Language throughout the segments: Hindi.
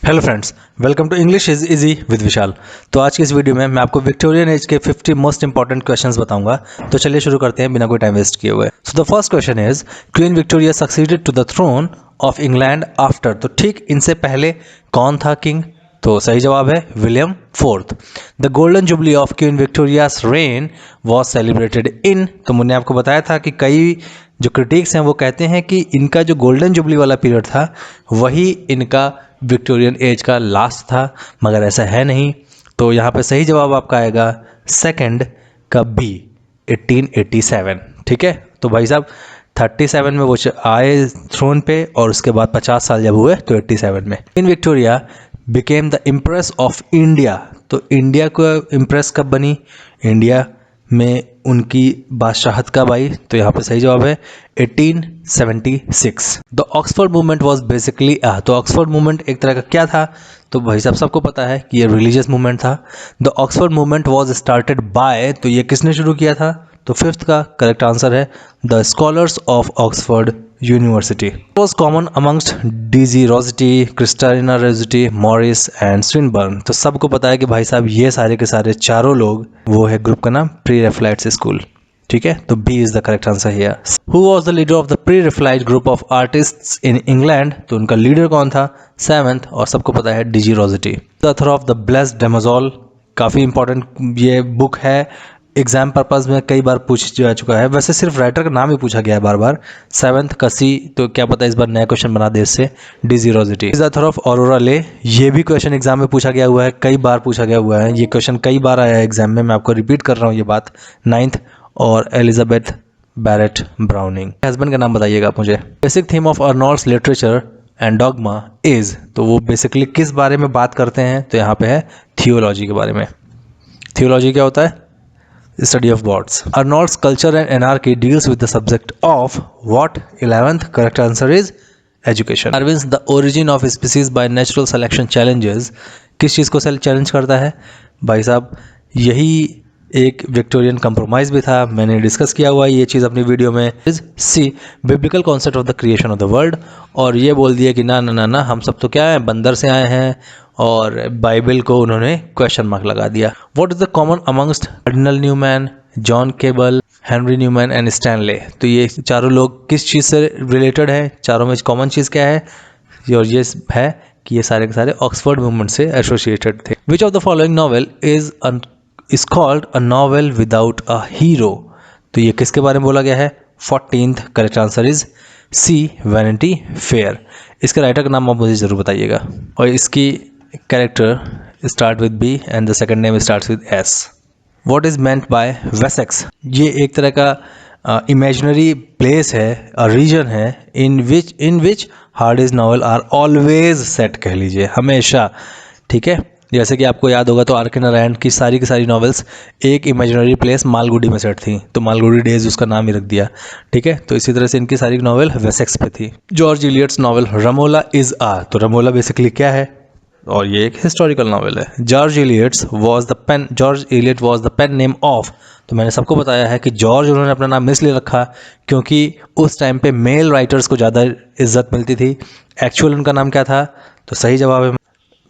Hello friends, welcome to English is easy with Vishal. तो आज की इस वीडियो में मैं आपको विक्टोरियन एज के 50 मोस्ट इंपॉर्टेंट क्वेश्चंस बताऊंगा। तो चलिए शुरू करते हैं बिना कोई टाइम वेस्ट किए हुए। So the first question is, Queen Victoria succeeded to the throne of England after. तो ठीक इनसे पहले कौन था किंग? तो सही जवाब है William fourth. The golden jubilee of queen Victoria's rain was celebrated in. तो मैंने आपको बताया था कि कई जो क्रिटिक्स हैं वो कहते हैं कि इनका जो गोल्डन जुबली वाला पीरियड था वही इनका विक्टोरियन एज का लास्ट था, मगर ऐसा है नहीं। तो यहाँ पे सही जवाब आपका आएगा सेकंड का बी, 1887। ठीक है, तो भाई साहब 37 में वो आए थ्रोन पे और उसके बाद 50 साल जब हुए तो 87 में queen Victoria became the impress of India. तो इंडिया को इम्प्रेस कब बनी? इंडिया में उनकी बादशाहत कब आई? तो यहाँ पे सही जवाब है 1876। The Oxford movement was basically तो ऑक्सफोर्ड मूवमेंट एक तरह का क्या था? तो भाई साहब सबको पता है कि ये रिलीजियस मूवमेंट था। The Oxford movement was started by, तो ये किसने शुरू किया था? तो फिफ्थ का करेक्ट आंसर है the scholars of Oxford University. Was common amongst DG Rossetti, Christina Rossetti, Morris and Swinburne. तो सबको पता है कि भाई साहब ये सारे के सारे चारों लोग, वो है ग्रुप का नाम प्री रेफलाइट्स स्कूल। ठीक है, तो B is the correct answer here. Who was the leader of the pre Raphaelite group of artists in England? तो उनका लीडर कौन था? सेवेंथ, और सबको पता है DG Rossetti. The author of the Blessed Damozel, काफ़ी इंपॉर्टेंट ये बुक है, एग्जाम पर्पज में कई बार पूछ जा चुका है। वैसे सिर्फ राइटर का नाम ही पूछा गया है बार बार। सेवेंथ का सी, तो क्या पता इस बार नया क्वेश्चन बना दे इससे। DG Rossetti is author of Aurora Leigh, ये भी क्वेश्चन एग्जाम में पूछा गया हुआ है, कई बार पूछा गया हुआ है ये क्वेश्चन, कई बार आया है एग्जाम में। मैं आपको रिपीट कर रहा हूँ ये बात। नाइन्थ, और एलिजाबेथ बैरेट ब्राउनिंग। हस्बैंड का नाम बताइएगा आप मुझे। Basic theme of Arnold's Literature and Dogma is, तो वो बेसिकली किस बारे में बात करते हैं? तो यहाँ पे है थियोलॉजी के बारे में। थियोलॉजी क्या होता है? Study of gods. Arnold's Culture and Anarchy deals with the subject of what? 11th correct answer is education. Darwin's The Origin of Species by Natural Selection challenges किस चीज़ को चैलेंज करता है? भाई साहब यही एक विक्टोरियन कंप्रोमाइज भी था, मैंने डिस्कस किया हुआ है ये चीज़ अपनी वीडियो में। C, biblical concept of the creation of the world, और ये बोल दिया कि ना ना ना ना, हम सब तो क्या है, बंदर से आए हैं, और बाइबल को उन्होंने क्वेश्चन मार्क लगा दिया। What is the common amongst cardinal Newman, John Keble, Henry Newman and Stanley? तो ये चारों लोग किस चीज़ से रिलेटेड है? चारों में कॉमन चीज़ क्या है? और ये है कि ये सारे के सारे ऑक्सफोर्ड मूवमेंट से एसोसिएटेड थे। Which of the following novel is called a novel without a hero? तो ये किसके बारे में बोला गया है? 14th correct answer is C, Vanity Fair. इसके राइटर का नाम आप मुझे जरूर बताइएगा। और इसकी character start with B and the second name starts with S. What is meant by Wessex? ये एक तरह का इमेजिनरी प्लेस है, अ रीजन है in which Hardy's novel are always set, कह लीजिए हमेशा। ठीक है, जैसे कि आपको याद होगा तो आर के नारायण की सारी नॉवेल्स एक इमेजिनरी प्लेस मालगुडी में सेट थी, तो मालगुडी डेज उसका नाम ही रख दिया। ठीक है, तो इसी तरह से इनकी सारी नॉवेल वेसेक्स पे थी। George Eliot's novel Romola is ah, तो रमोला बेसिकली क्या है? और ये एक हिस्टोरिकल नॉवेल है। George Eliot was the pen name of, तो मैंने सबको बताया है कि जॉर्ज उन्होंने अपना नाम इसलिए रखा क्योंकि उस टाइम पे मेल राइटर्स को ज़्यादा इज्जत मिलती थी। एक्चुअल उनका नाम क्या था? तो सही जवाब है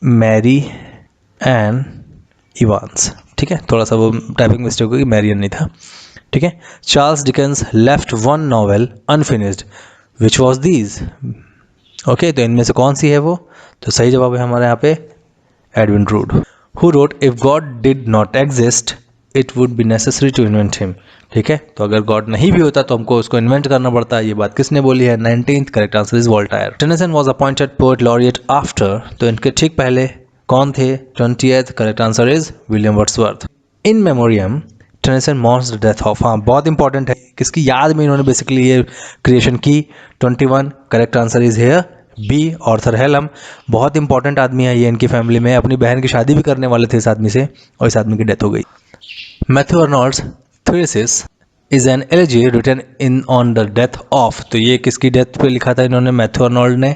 मैरी एन इवांस। ठीक है, थोड़ा सा वो टाइपिंग मिस्टेक होगी, मैरियन नहीं था। ठीक है, Charles Dickens left one novel unfinished, which was these? Okay, तो इनमें से कौन सी है वो? तो सही जवाब है हमारे यहाँ पे Edwin Drood. Who wrote if God did not exist it would be necessary to invent him? ठीक है, तो अगर गॉड नहीं भी होता तो हमको उसको इन्वेंट करना पड़ता है। ये बात किसने बोली है? 19th correct answer is Voltaire. Tennyson was appointed poet laureate after, तो इनके ठीक पहले कौन थे? 20th correct answer is William Wordsworth. In Memoriam Tennyson mourns the death of, हाँ बहुत इंपॉर्टेंट है, किसकी याद में इन्होंने बेसिकली ये क्रिएशन की? 21 correct answer is here B, Arthur Hallam. बहुत इंपॉर्टेंट आदमी है ये, इनकी फैमिली में अपनी बहन की शादी भी करने वाले थे इस आदमी से, और इस आदमी की डेथ हो गई। Matthew Arnold's Thyrsis is an elegy written in on the death of, तो ये किसकी डेथ पे लिखा था इन्होंने? मैथ्यू अर्नोल्ड ने।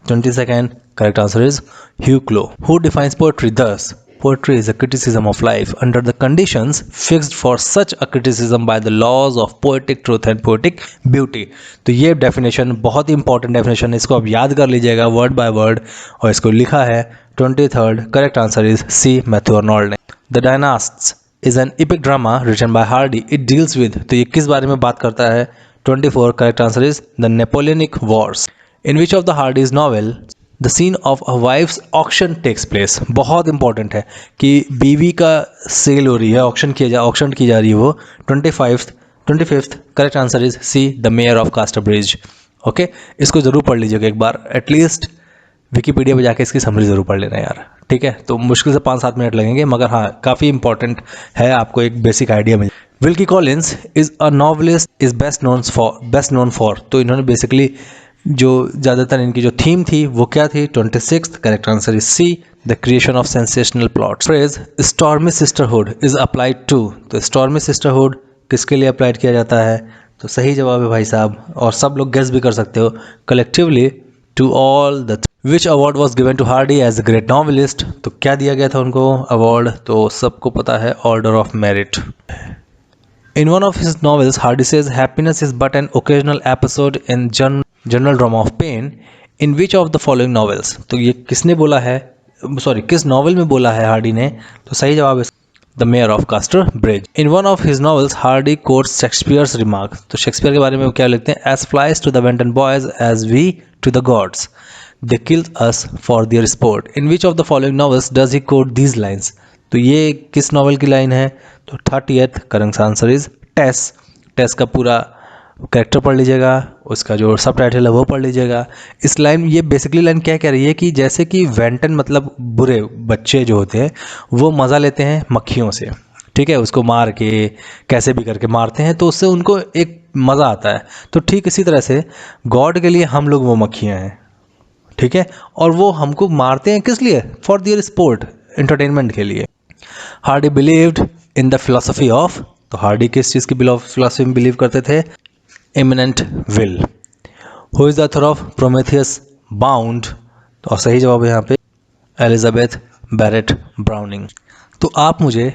22nd correct answer is Hugh Clough. Who defines poetry? दस, poetry is a criticism of life under the conditions fixed for such a criticism by the laws of poetic truth and poetic beauty। तो ये डेफिनेशन बहुत ही इंपॉर्टेंट डेफिनेशन है, इसको आप याद कर लीजिएगा वर्ड बाय वर्ड, और इसको लिखा है 23rd। Correct answer is C, Matthew Arnold ने। The Dynasts is an epic drama written by Hardy, it deals with, तो ये किस बारे में बात करता है? 24। Correct answer is the Napoleonic wars. In which of the Hardy's novel the scene of a wife's auction takes place. बहुत इंपॉर्टेंट है कि बीवी का सेल हो रही है, ऑक्शन की जा रही है वो। 25th। Correct answer is C, the mayor of Casterbridge. Okay, इसको जरूर पढ़ लीजिएगा एक बार, एटलीस्ट विकीपीडिया पे जाके इसकी समरी जरूर पढ़ लेना यार, ठीक है। तो मुश्किल से 5-7 मिनट लगेंगे, मगर हाँ काफ़ी इंपॉर्टेंट है, आपको एक basic idea mill. Wilkie Collins is a novelist is best known for, तो इन्होंने बेसिकली जो ज़्यादातर इनकी जो थीम थी वो क्या थी? 26th। Correct answer is C, the creation of sensational plot. Phrase stormy sisterhood is applied to, तो स्टॉर्मी सिस्टरहुड किसके लिए अप्लाइड किया जाता है? तो सही जवाब है भाई साहब, और सब लोग गेस भी कर सकते हो, collectively to all the. Which award was given to Hardy as a great novelist, तो क्या दिया गया था उनको अवार्ड? तो सबको पता है, order of merit. In one of his novels Hardy says happiness is but an occasional episode in general drama of pain. In which of the following novels, तो ये किसने बोला है, सॉरी किस नॉवल में बोला है हार्डी ने? तो सही जवाब है the mayor of Casterbridge. In one of his novels Hardy quotes Shakespeare's remark, तो शेक्सपियर के बारे में वो क्या लिखते हैं? As flies to the wanton boys as we to the gods, they kill us for their sport. In which of the following novels does he quote these lines, तो ये किस नॉवल की लाइन है? तो 30th। Correct answer is Tess. Tess का पूरा कैरेक्टर पढ़ लीजिएगा, उसका जो सब टाइटल है वो पढ़ लीजिएगा। इस लाइन, ये बेसिकली लाइन क्या कह रही है कि जैसे कि वेंटन मतलब बुरे बच्चे जो होते हैं वो मज़ा लेते हैं मक्खियों से, ठीक है, उसको मार के कैसे भी करके मारते हैं, तो उससे उनको एक मज़ा आता है। तो ठीक इसी तरह से गॉड के लिए हम लोग वो मक्खियाँ हैं, ठीक है, और वो हमको मारते हैं किस लिए? फॉर देयर स्पोर्ट, एंटरटेनमेंट के लिए। Hardy believed in the philosophy of, तो हार्डी किस चीज़ की फिलोसफी में बिलीव करते थे? Immanent will. Who is the author of Prometheus bound, तो सही जवाब है यहाँ पे एलिजाबेथ बैरेट ब्राउनिंग। तो आप मुझे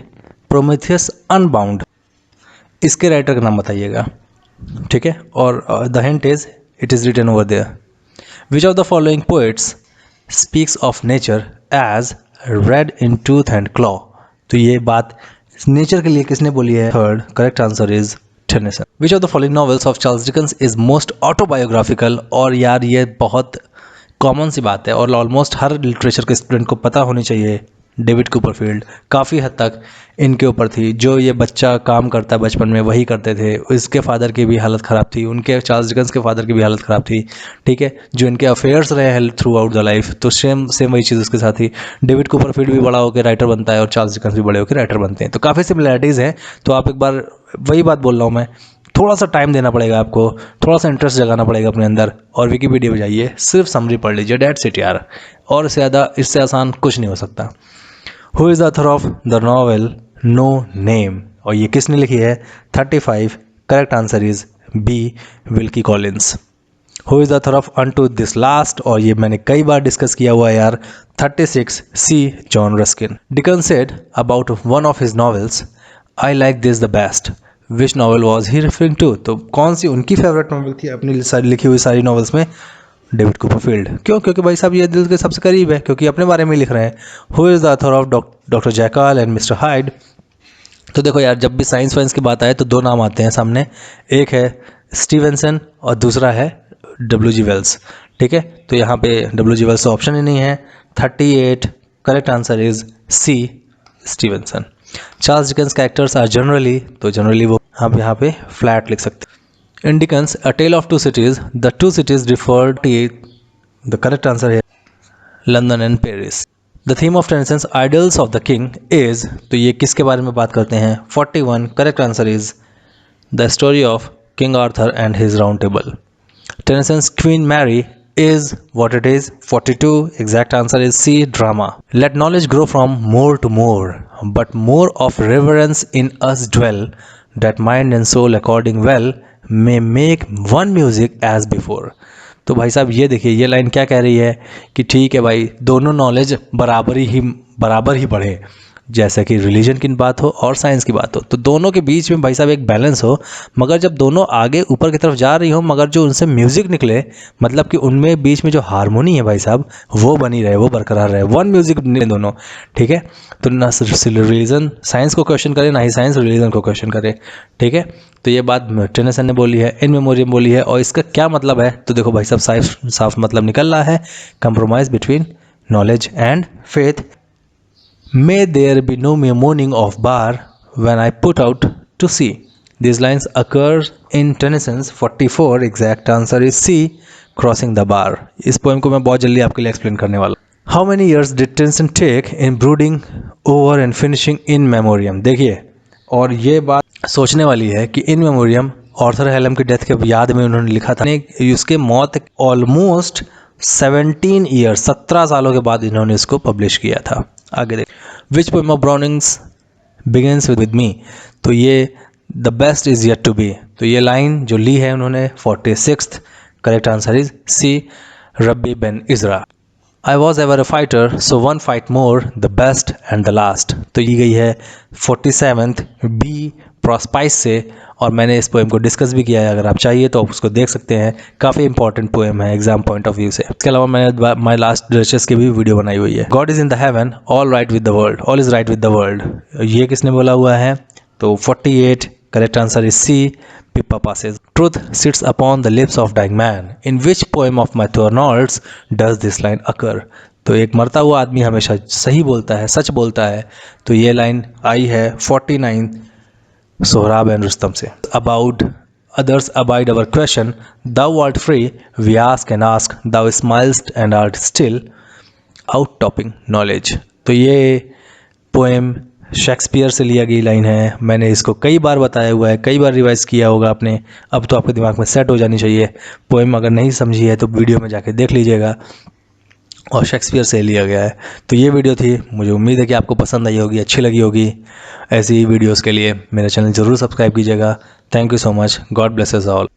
प्रोमेथियस अनबाउंड इसके राइटर का नाम बताइएगा, ठीक है, और the hint is it is written over there. Which of the following poets speaks of nature as red in tooth and claw, तो ये बात नेचर के लिए किसने बोली है? 3rd। Correct answer is Tennyson. Which of the following novels of Charles Dickens is most autobiographical, और यार ये बहुत कॉमन सी बात है और ऑलमोस्ट हर लिटरेचर के स्टूडेंट को पता होनी चाहिए। डेविड कूपरफील्ड काफ़ी हद तक इनके ऊपर थी, जो ये बच्चा काम करता है बचपन में वही करते थे, इसके फादर की भी हालत ख़राब थी, उनके चार्ल्स डिकेंस के फादर की भी हालत ख़राब थी, ठीक है, जो इनके अफेयर्स रहे हैं थ्रू आउट द लाइफ, तो सेम वही चीज़ उसके साथ थी। डेविड कूपरफील्ड भी बड़ा होकर राइटर बनता है और चार्ल्स डिकेंस भी बड़े होकर राइटर बनते हैं, तो काफ़ी सिमिलैरिटीज़ हैं। तो आप एक बार वही बात बोल रहा हूँ मैं, थोड़ा सा टाइम देना पड़ेगा आपको, थोड़ा सा इंटरेस्ट जगाना पड़ेगा अपने अंदर, और विकीपीडिया पे जाइए, सिर्फ समरी पढ़ लीजिए, डेट्स इट यार, और ज़्यादा इससे आसान कुछ नहीं हो सकता। Who is the author of the novel no name, और ये किसने लिखी है? 35। Correct answer is B, Wilkie Collins. Who is the author of unto this last, और ये मैंने कई बार डिस्कस किया हुआ है यार, 36 C, John Ruskin. Dickens said about one of his novels I like this the best, which novel was he referring to, तो कौन सी उनकी फेवरेट नॉवल थी अपनी सारी लिखी हुई सारी नॉवेल्स में? डेविड कूपरफील्ड। क्यों? क्योंकि भाई साहब ये दिल के सबसे करीब है, क्योंकि अपने बारे में लिख रहे हैं। Who is the author of doctor jackal and mister hide, तो देखो यार, जब भी साइंस वाइंस की बात आए तो दो नाम आते हैं सामने, एक है स्टीवेंसन और दूसरा है W.G. वेल्स, ठीक है, तो यहाँ पे W.G. वेल्स का ऑप्शन ही नहीं है। 38। Correct answer is C, Stevenson. Charles Dickens characters are generally, तो जनरली वो आप यहाँ पे फ्लैट लिख सकते हैं। In Dickens, A Tale of Two Cities, the two cities referred to, the correct answer here, London and Paris. The theme of Tennyson's Idylls of the King is, तो ये किसके बारे में बात करते हैं? 41. Correct answer is the story of King Arthur and his round table. Tennyson's Queen Mary is what it is? 42. Exact answer is C, drama. Let knowledge grow from more to more, but more of reverence in us dwell, that mind and soul according well may make one music as before. तो भाई साहब ये देखिए, ये लाइन क्या कह रही है कि ठीक है भाई, दोनों नॉलेज बराबर ही बढ़े, जैसे कि रिलीजन की बात हो और साइंस की बात हो, तो दोनों के बीच में भाई साहब एक बैलेंस हो। मगर जब दोनों आगे ऊपर की तरफ जा रही हो, मगर जो उनसे म्यूज़िक निकले, मतलब कि उनमें बीच में जो हारमोनी है भाई साहब, वो बनी रहे, वो बरकरार रहे, वन म्यूज़िक दोनों, ठीक है। तो ना रिलीजन साइंस को क्वेश्चन करे, ना ही साइंस रिलीजन को क्वेश्चन करे, ठीक है। तो ये बात टेनिसन ने बोली है, इन मेमोरियम बोली है, और इसका क्या मतलब है, तो देखो भाई साहब साफ साफ मतलब निकल रहा है, compromise between knowledge and faith. May there be no mere moaning of bar when I put out to sea. These lines occur in Tennyson's 44. Exact answer is C, crossing the bar. इस पोएम को मैं बहुत जल्दी आपके लिए एक्सप्लेन करने वाला हूँ। How many years did Tennyson take in brooding over and finishing in memoriam? देखिए, और ये बात सोचने वाली है कि इन मेमोरियम आर्थर हेलम की डेथ के याद में उन्होंने लिखा था। उसके मौत ऑलमोस्ट 17 ईयर्स, 17 सालों के बाद इन्होंने इसको पब्लिश किया था। आगे देख, which poem of Browning's begins with me, तो ये the best is yet to be, तो ये लाइन जो ली है उन्होंने 46th, correct answer is C, Rabbi Ben Ezra. I was ever a fighter so one fight more, the best and the last, तो ये गई है 47th बी प्रोस्पाइस से, और मैंने इस पोएम को डिस्कस भी किया है, अगर आप चाहिए तो आप उसको देख सकते हैं, काफ़ी इंपॉर्टेंट पोएम है एग्जाम पॉइंट ऑफ व्यू से। इसके अलावा मैंने माई लास्ट डिशेस की भी वीडियो बनाई हुई है। God is in the heaven, all right with the world, all is right with the world, ये किसने बोला हुआ है, तो 48, correct answer is C, Pippa passes. Truth sits upon the lips of dying man. In which poem of Matthew Arnold's does this line occur? तो एक मरता हुआ आदमी हमेशा सही बोलता है, सच बोलता है, तो ये लाइन आई है 49 सोहराब एंड रुस्तम से। About others abide our question, thou art free, we ask and ask, thou smilest and art still, out-topping knowledge। तो ये पोएम शेक्सपियर से लिया गई लाइन है। मैंने इसको कई बार बताया हुआ है, कई बार रिवाइज किया होगा आपने, अब तो आपके दिमाग में सेट हो जानी चाहिए। पोएम अगर नहीं समझी है तो वीडियो में जाके देख लीजिएगा, और शेक्सपियर से लिया गया है। तो ये वीडियो थी, मुझे उम्मीद है कि आपको पसंद आई होगी, अच्छी लगी होगी। ऐसी ही वीडियोज़ के लिए मेरा चैनल ज़रूर सब्सक्राइब कीजिएगा। Thank you so much, God bless us all.